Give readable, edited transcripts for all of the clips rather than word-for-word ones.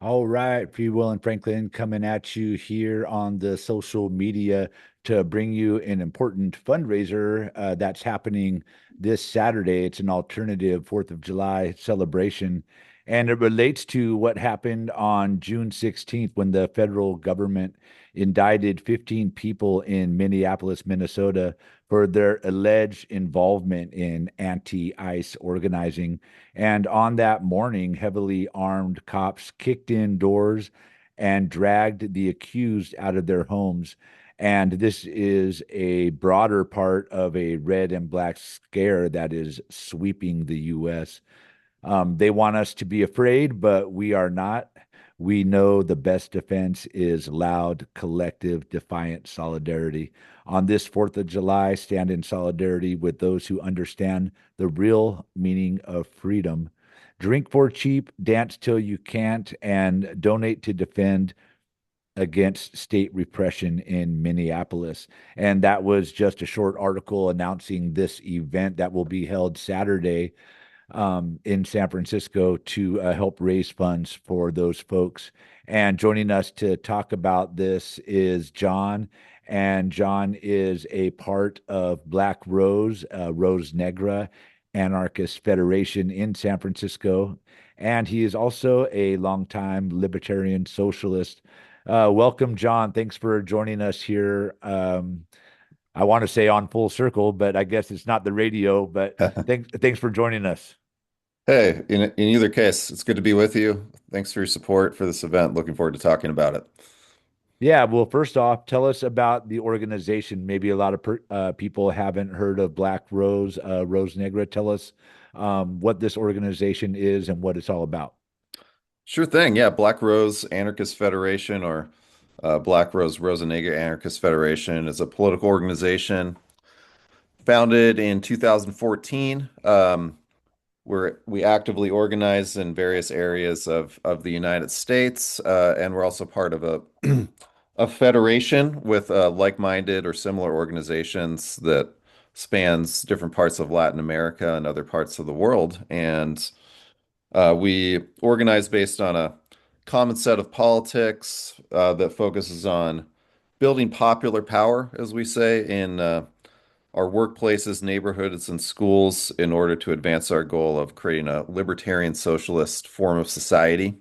All right, Free Will and Franklin coming at you here on the social media to bring you an important fundraiser that's happening this Saturday. It's an alternative 4th of July celebration, and it relates to what happened on June 16th when the federal government indicted 15 people in Minneapolis, Minnesota for their alleged involvement in anti-ICE organizing. And on that morning, heavily armed cops kicked in doors and dragged the accused out of their homes. And this is a broader part of a red and black scare that is sweeping the U.S. They want us to be afraid, but we are not. We know the best defense is loud, collective, defiant solidarity. On this 4th of July, stand in solidarity with those who understand the real meaning of freedom. Drink for cheap, dance till you can't, and donate to defend against state repression in Minneapolis. And that was just a short article announcing this event that will be held Saturday in San Francisco to help raise funds for those folks. And joining us to talk about this is John. And John is a part of Black Rose, Rose Negra, Anarchist Federation in San Francisco. And he is also a longtime libertarian socialist. Welcome, John. Thanks for joining us here. I want to say on full circle, but I guess it's not the radio. But thanks for joining us. Hey, in either case, it's good to be with you. Thanks for your support for this event. Looking forward to talking about it. Yeah, well, first off, tell us about the organization. Maybe a lot of people haven't heard of Black Rose, Rose Negra. Tell us what this organization is and what it's all about. Sure thing. Yeah, Black Rose Anarchist Federation or Black Rose Rosenegger Anarchist Federation is a political organization founded in 2014. Where we actively organize in various areas of the United States, and we're also part of a a federation with like-minded or similar organizations that spans different parts of Latin America and other parts of the world. And we organize based on a common set of politics that focuses on building popular power, as we say, in our workplaces, neighborhoods, and schools in order to advance our goal of creating a libertarian socialist form of society.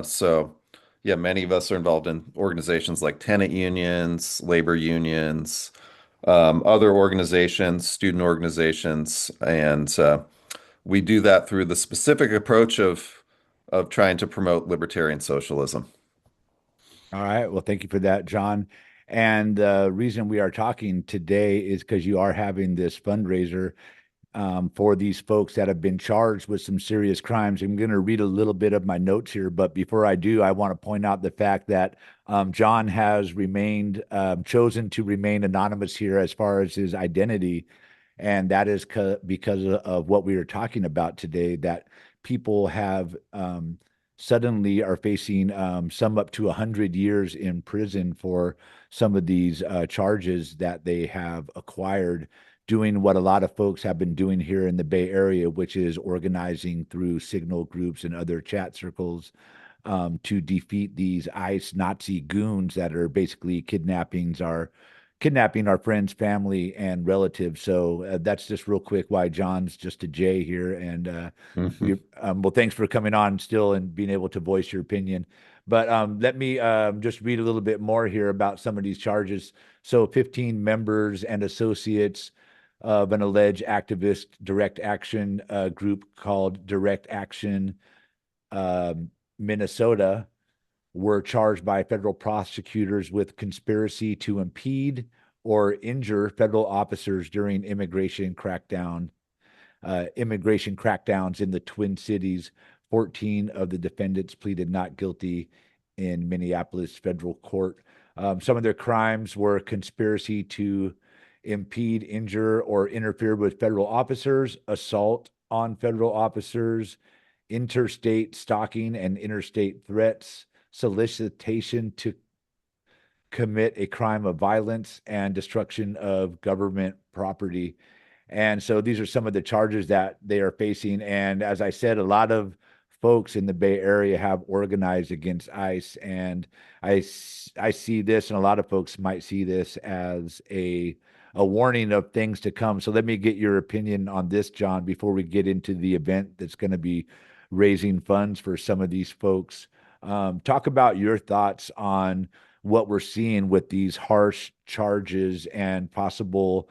So, yeah, many of us are involved in organizations like tenant unions, labor unions, other organizations, student organizations, and we do that through the specific approach of trying to promote libertarian socialism. All right. Well, thank you for that, John. And the reason we are talking today is because you are having this fundraiser for these folks that have been charged with some serious crimes. I'm going to read a little bit of my notes here, but before I do, I want to point out the fact that John has remained chosen to remain anonymous here as far as his identity, and that is because of what we are talking about today. That people have suddenly are facing some up to 100 years in prison for some of these charges that they have acquired doing what a lot of folks have been doing here in the Bay Area, which is organizing through signal groups and other chat circles to defeat these ICE Nazi goons that are basically kidnapping our friends, family, and relatives. So that's just real quick why John's just a J here. And we well, thanks for coming on still and being able to voice your opinion. But let me just read a little bit more here about some of these charges. So 15 members and associates of an alleged activist direct action group called Direct Action uh, Minnesota were charged by federal prosecutors with conspiracy to impede or injure federal officers during immigration crackdowns in the Twin Cities. 14 of the defendants pleaded not guilty in Minneapolis federal court. Some of their crimes were conspiracy to impede, injure, or interfere with federal officers, assault on federal officers, interstate stalking and interstate threats, solicitation to commit a crime of violence, and destruction of government property. And so these are some of the charges that they are facing. And as I said, a lot of folks in the Bay Area have organized against ICE, and I see this, and a lot of folks might see this as a warning of things to come. So let me get your opinion on this, John, before we get into the event that's going to be raising funds for some of these folks. Talk about your thoughts on what we're seeing with these harsh charges and possible,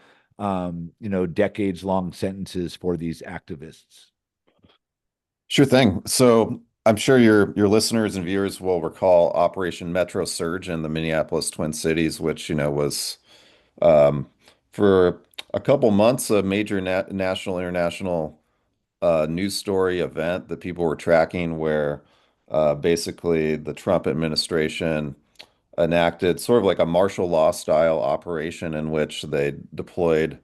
decades long sentences for these activists. Sure thing. So I'm sure your listeners and viewers will recall Operation Metro Surge in the Minneapolis Twin Cities, which, was um, for a couple months a major national, international news story event that people were tracking where basically the Trump administration enacted sort of like a martial law style operation in which they deployed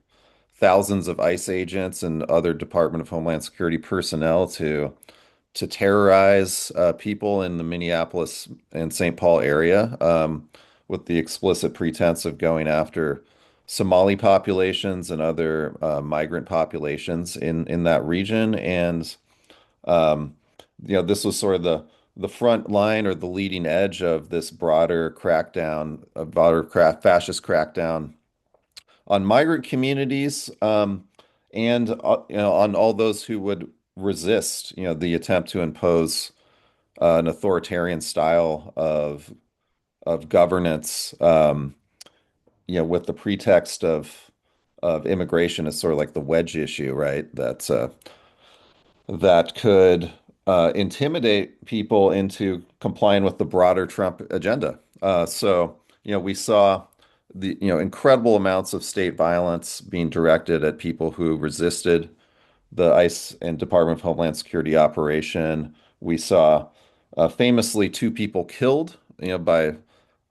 thousands of ICE agents and other Department of Homeland Security personnel to terrorize people in the Minneapolis and St. Paul area with the explicit pretense of going after Somali populations and other migrant populations in that region. And um, this was sort of the front line or the leading edge of this broader crackdown, a broader fascist crackdown on migrant communities, and on all those who would resist, the attempt to impose an authoritarian style of governance, with the pretext of immigration as sort of like the wedge issue, right? That could intimidate people into complying with the broader Trump agenda. We saw the incredible amounts of state violence being directed at people who resisted the ICE and Department of Homeland Security operation. We saw famously two people killed, by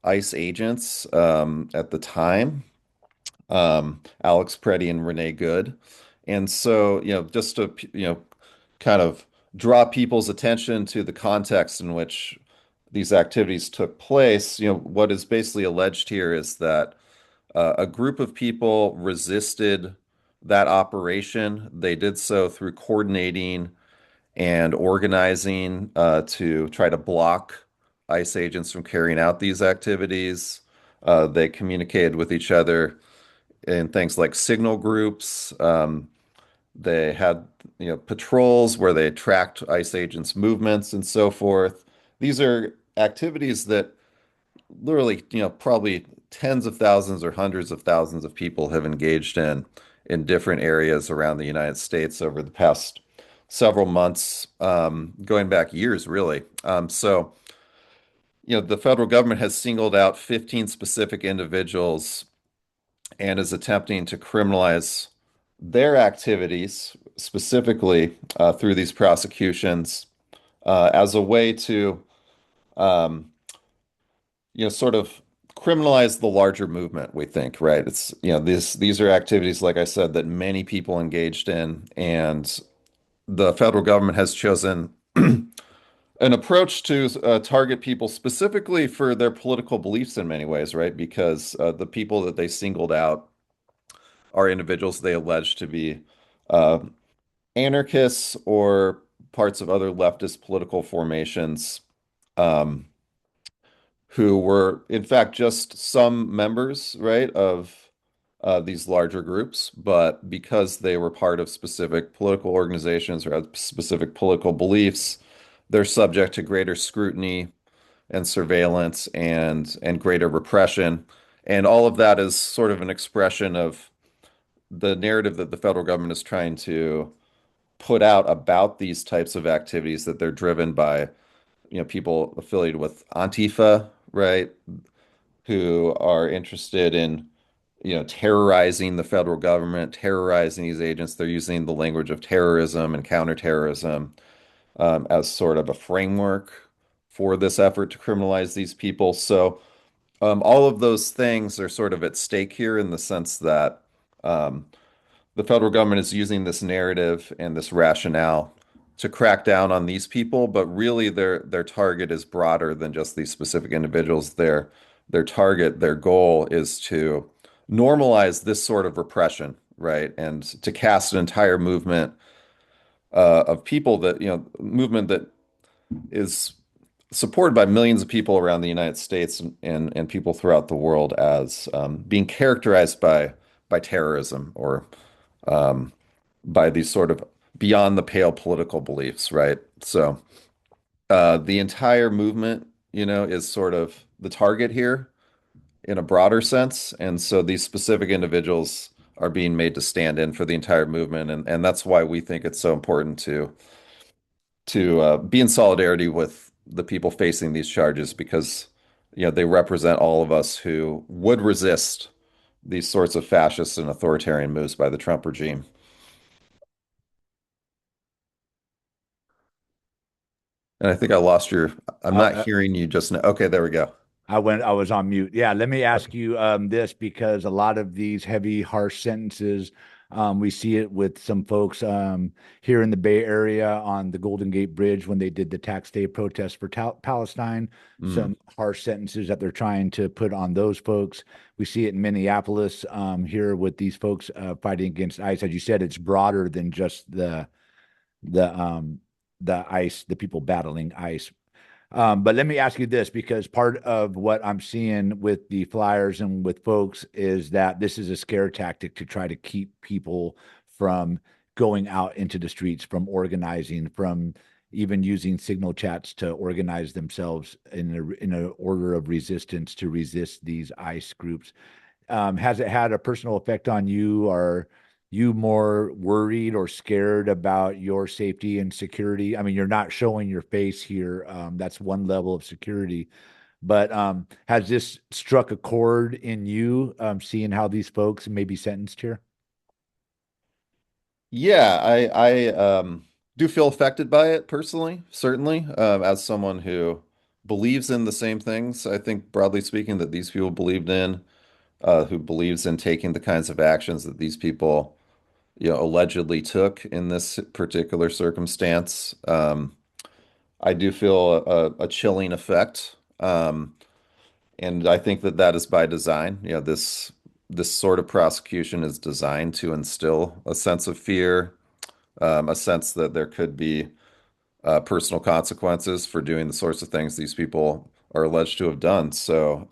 ICE agents at the time, Alex Preddy and Renee Good. And so, just to, kind of draw people's attention to the context in which these activities took place, what is basically alleged here is that a group of people resisted that operation. They did so through coordinating and organizing to try to block ICE agents from carrying out these activities. They communicated with each other in things like signal groups. They had, patrols where they tracked ICE agents' movements and so forth. These are activities that literally, probably tens of thousands or hundreds of thousands of people have engaged in different areas around the United States over the past several months, going back years, really. The federal government has singled out 15 specific individuals and is attempting to criminalize their activities specifically through these prosecutions as a way to um, sort of criminalize the larger movement, we think, right? It's, these are activities, like I said, that many people engaged in, and the federal government has chosen an approach to target people specifically for their political beliefs in many ways, right? Because the people that they singled out are individuals they allege to be uh, anarchists or parts of other leftist political formations. Um, who were in fact just some members, right, of these larger groups, but because they were part of specific political organizations or had specific political beliefs, they're subject to greater scrutiny and surveillance and greater repression. And all of that is sort of an expression of the narrative that the federal government is trying to put out about these types of activities, that they're driven by, people affiliated with Antifa, right? Who are interested in, terrorizing the federal government, terrorizing these agents. They're using the language of terrorism and counterterrorism as sort of a framework for this effort to criminalize these people. So all of those things are sort of at stake here in the sense that um, the federal government is using this narrative and this rationale to crack down on these people, but really their target is broader than just these specific individuals. Their target, their goal is to normalize this sort of repression, right? And to cast an entire movement of people that, movement that is supported by millions of people around the United States and people throughout the world as being characterized by terrorism or um, by these sort of beyond the pale political beliefs, right? So the entire movement, is sort of the target here in a broader sense, and so these specific individuals are being made to stand in for the entire movement, and that's why we think it's so important to be in solidarity with the people facing these charges because they represent all of us who would resist these sorts of fascist and authoritarian moves by the Trump regime. And I think I lost your, I'm not Uh, hearing you just now. Okay, there we go. I was on mute. Yeah, let me ask you this because a lot of these heavy, harsh sentences, we see it with some folks here in the Bay Area on the Golden Gate Bridge when they did the tax day protest for Palestine. Mm, Some harsh sentences that they're trying to put on those folks. We see it in Minneapolis here with these folks fighting against ICE. As you said, it's broader than just the the ICE, the people battling ICE. But let me ask you this, because part of what I'm seeing with the flyers and with folks is that this is a scare tactic to try to keep people from going out into the streets, from organizing, from even using signal chats to organize themselves in a order of resistance to resist these ICE groups. Has it had a personal effect on you? Are you more worried or scared about your safety and security? I mean, you're not showing your face here. That's one level of security. But has this struck a chord in you, seeing how these folks may be sentenced here? yeah, I do feel affected by it personally, certainly, as someone who believes in the same things, I think broadly speaking, that these people believed in, who believes in taking the kinds of actions that these people, allegedly took in this particular circumstance. I do feel a chilling effect, and I think that that is by design. This sort of prosecution is designed to instill a sense of fear, a sense that there could be personal consequences for doing the sorts of things these people are alleged to have done. So,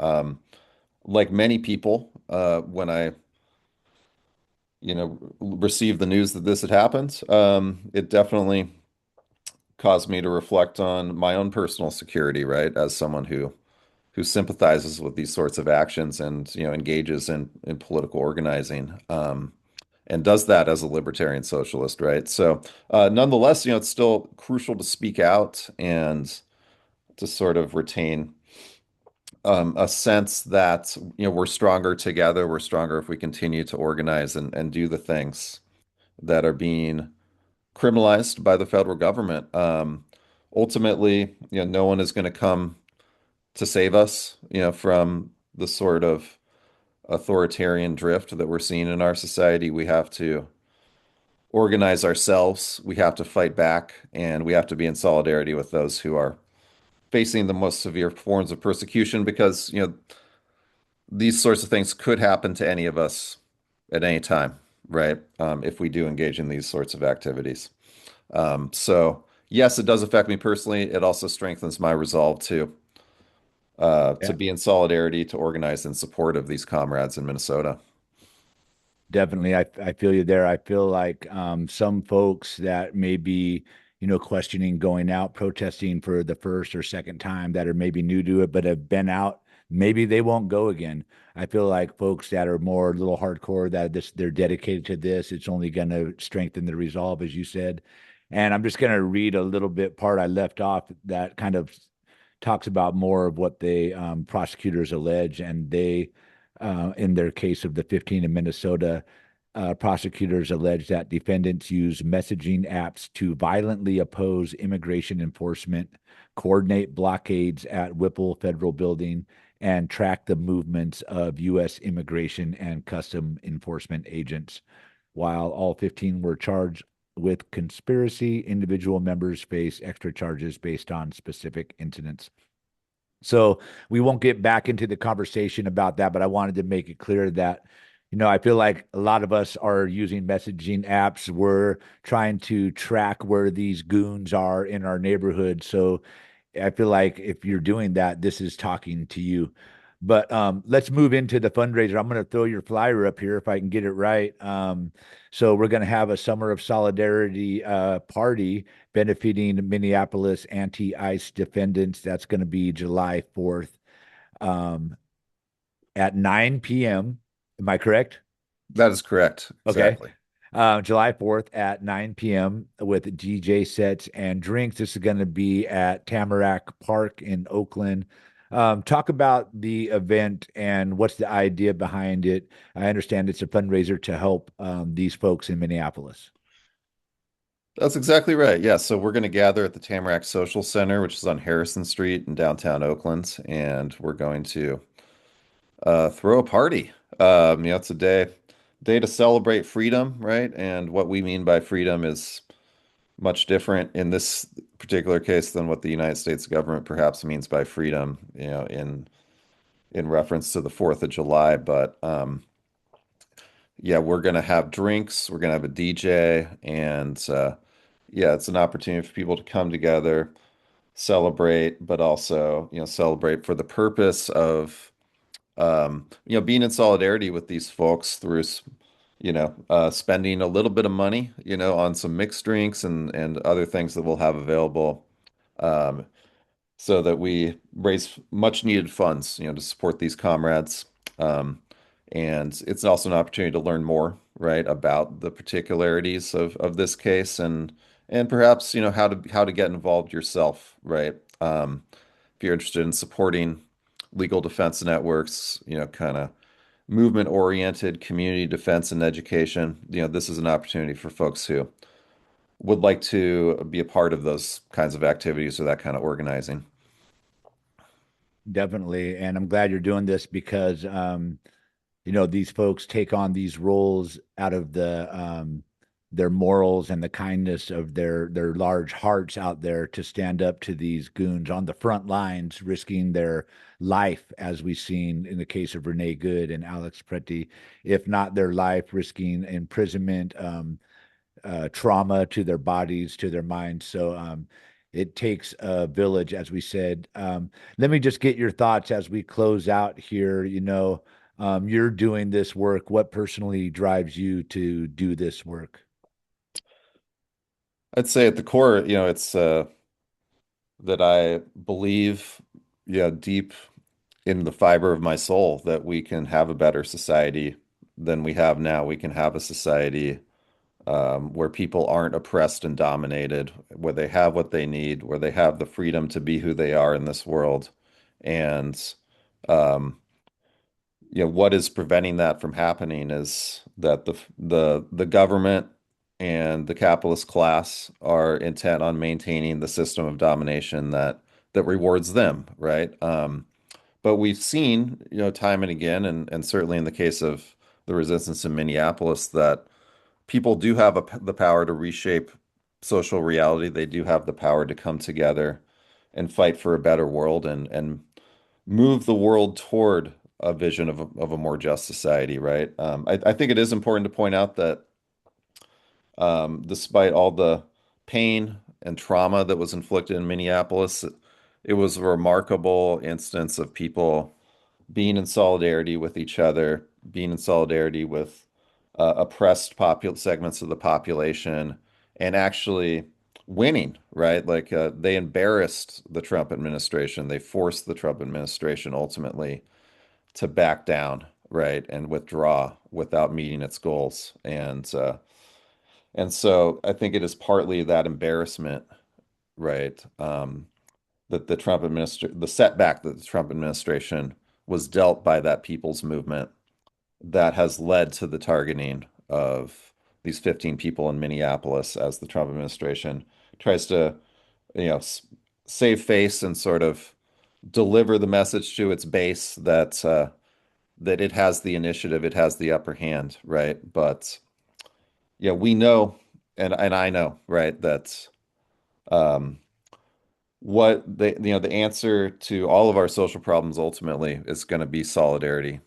like many people, when I received the news that this had happened, it definitely caused me to reflect on my own personal security, right? As someone who sympathizes with these sorts of actions and engages in political organizing, and does that as a libertarian socialist, right? So, nonetheless, it's still crucial to speak out and to sort of retain a sense that we're stronger together. We're stronger if we continue to organize and do the things that are being criminalized by the federal government. Ultimately, no one is going to come to save us, from the sort of authoritarian drift that we're seeing in our society. We have to organize ourselves, we have to fight back, and we have to be in solidarity with those who are facing the most severe forms of persecution because, these sorts of things could happen to any of us at any time, right? If we do engage in these sorts of activities. So yes, it does affect me personally. It also strengthens my resolve to Yeah. be in solidarity, to organize in support of these comrades in Minnesota. Definitely. I feel you there. I feel like some folks that may be, questioning going out protesting for the first or second time that are maybe new to it, but have been out, maybe they won't go again. I feel like folks that are more a little hardcore, that they're dedicated to this, it's only going to strengthen the resolve, as you said. And I'm just going to read a little bit part I left off that kind of talks about more of what the prosecutors allege, and they in their case of the 15 in Minnesota, prosecutors allege that defendants use messaging apps to violently oppose immigration enforcement, coordinate blockades at Whipple Federal Building, and track the movements of U.S. immigration and custom enforcement agents. While all 15 were charged with conspiracy, individual members face extra charges based on specific incidents. So we won't get back into the conversation about that, but I wanted to make it clear that I feel like a lot of us are using messaging apps. We're trying to track where these goons are in our neighborhood. So I feel like if you're doing that, this is talking to you. But let's move into the fundraiser. I'm going to throw your flyer up here if I can get it right. So we're going to have a Summer of Solidarity party benefiting Minneapolis anti-ICE defendants. That's going to be July 4th um, at 9 p.m. Am I correct? That is correct. Okay. Exactly. July 4th at 9 p.m. with DJ sets and drinks. This is going to be at Tamarack Park in Oakland. Talk about the event and what's the idea behind it. I understand it's a fundraiser to help these folks in Minneapolis. That's exactly right. Yeah, so we're going to gather at the Tamarack Social Center, which is on Harrison Street in downtown Oakland, and we're going to throw a party. It's a day to celebrate freedom, right? And what we mean by freedom is much different in this particular case than what the United States government perhaps means by freedom, in reference to the 4th of July. But yeah, we're gonna have drinks, we're gonna have a DJ, and yeah, it's an opportunity for people to come together, celebrate, but also, celebrate for the purpose of being in solidarity with these folks through, spending a little bit of money, on some mixed drinks and other things that we'll have available, um, so that we raise much needed funds, to support these comrades. Um, and it's also an opportunity to learn more, right, about the particularities of this case and perhaps, how to get involved yourself, right? If you're interested in supporting legal defense networks, kind of movement-oriented community defense and education, this is an opportunity for folks who would like to be a part of those kinds of activities or that kind of organizing. Definitely. And I'm glad you're doing this because these folks take on these roles out of their morals and the kindness of their large hearts out there to stand up to these goons on the front lines, risking their life, as we've seen in the case of Renee Good and Alex Pretty, if not their life, risking imprisonment, trauma to their bodies, to their minds. So it takes a village, as we said. Let me just get your thoughts as we close out here. You're doing this work. What personally drives you to do this work? I'd say at the core, it's that I believe, deep in the fiber of my soul that we can have a better society than we have now. We can have a society where people aren't oppressed and dominated, where they have what they need, where they have the freedom to be who they are in this world. And um, what is preventing that from happening is that the government and the capitalist class are intent on maintaining the system of domination that rewards them, right? But we've seen, time and again, and certainly in the case of the resistance in Minneapolis, that people do have the power to reshape social reality. They do have the power to come together and fight for a better world and move the world toward a vision of a more just society, right? I think it is important to point out that despite all the pain and trauma that was inflicted in Minneapolis, it was a remarkable instance of people being in solidarity with each other, being in solidarity with oppressed segments of the population, and actually winning, right? Like they embarrassed the Trump administration. They forced the Trump administration ultimately to back down, right, and withdraw without meeting its goals. And so I think it is partly that embarrassment, right, that the setback that the Trump administration was dealt by that people's movement that has led to the targeting of these 15 people in Minneapolis as the Trump administration tries to, you know, s- save face and sort of deliver the message to its base that it has the initiative, it has the upper hand, right? But yeah, we know, and I know, right, that um, the answer to all of our social problems ultimately is going to be solidarity.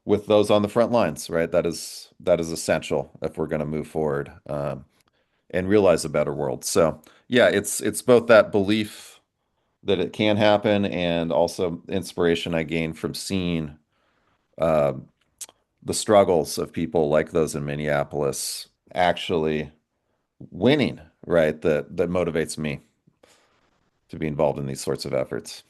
with those on the front lines, right? That is essential if we're going to move forward and realize a better world. So yeah, it's both that belief that it can happen and also inspiration I gain from seeing uh, the struggles of people like those in Minneapolis actually winning, right? That motivates me to be involved in these sorts of efforts.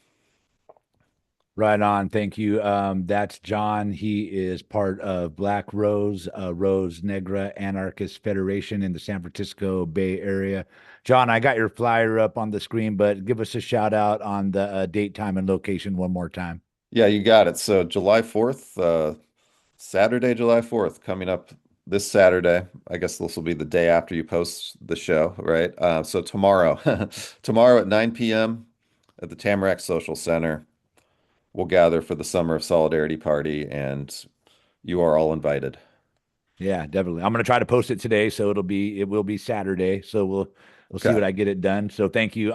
Right on. Thank you. That's John. He is part of Black Rose, Rose Negra Anarchist Federation in the San Francisco Bay Area. John, I got your flyer up on the screen, but give us a shout out on the date, time, and location one more time. Yeah, you got it. So July 4th, Saturday, July 4th, coming up this Saturday. I guess this will be the day after you post the show, right? So tomorrow, tomorrow at 9 p.m. at the Tamarack Social Center, we'll gather for the Summer of Solidarity party, and you are all invited. Yeah, definitely. I'm gonna try to post it today, so it will be Saturday. So we'll see Okay. what I get it done. So thank you.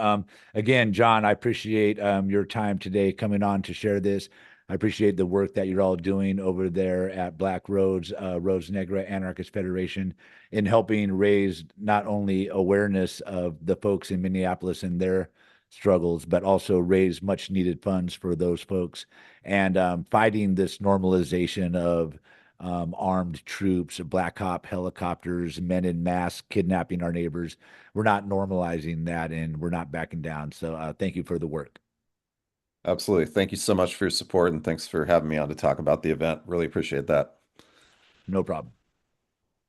Again, John, I appreciate your time today coming on to share this. I appreciate the work that you're all doing over there at Black Roads, Rose Negra Anarchist Federation in helping raise not only awareness of the folks in Minneapolis and their struggles, but also raise much needed funds for those folks and fighting this normalization of armed troops, black hawk helicopters, men in masks kidnapping our neighbors. We're not normalizing that and we're not backing down. So thank you for the work. Absolutely. Thank you so much for your support, and thanks for having me on to talk about the event. Really appreciate that. No problem.